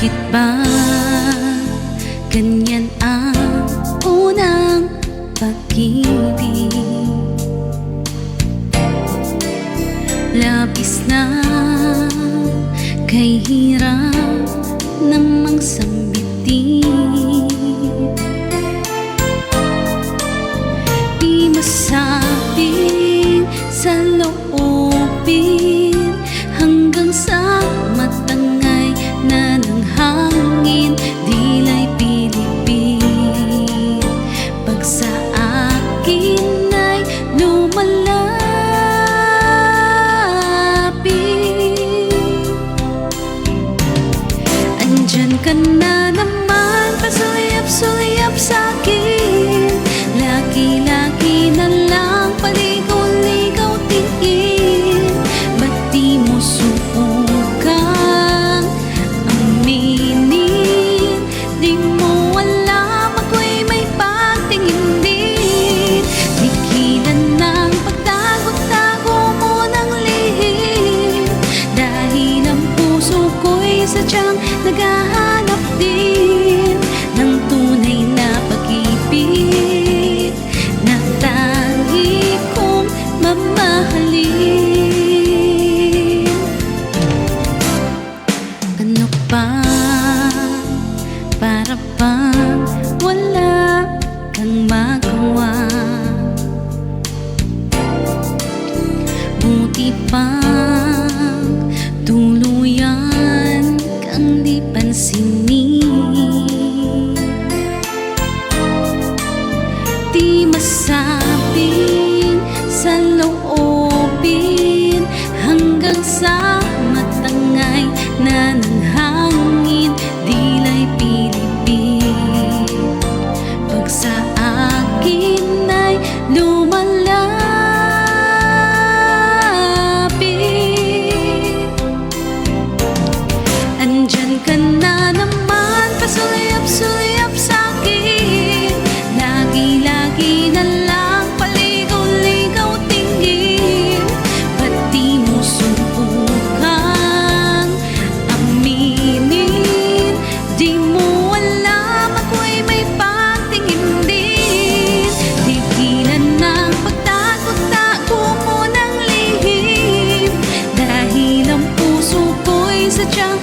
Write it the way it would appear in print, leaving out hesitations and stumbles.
Bakit ba ganyan ang unang pag-ibig? Labis na kay hirap namang sambitin. Di masabing sa loobin hanggang sa matangay na ng hangin, dila'y pilipin. Pag sa akin ay lumalapit, andyan ka na naman, pasuliyap-suliyap sa'kin. Lagi-lagi na lang paligaw-ligaw tingin. Ba't di mo subukan aminin? Di mo alam ako'y may pagtingin din. Tigilan ng pagtago-tago mo ng lihim, dahil ang puso ko'y sadyang naghahanap din ng tunay na pag-ibig na tangi kong mamahalin. Ano pa para bang wala kang magawa? Buti pang tuluyan kang di pansinin. Di masabing sa loobin hanggang sa matangay na ng hangin, dila'y pilipin. Pag sa akin ay lumalapit, andyan ka na naman, pasuliyap-suliyap sa'kin. Lagi-lagi na lang paligaw-ligaw tingin. Ba't di mo subukan aminin? Di mo alam ako'y may pagtingin din. Tigilan ng pagtago-tago mo ng lihim, dahil ang puso ko'y sadyang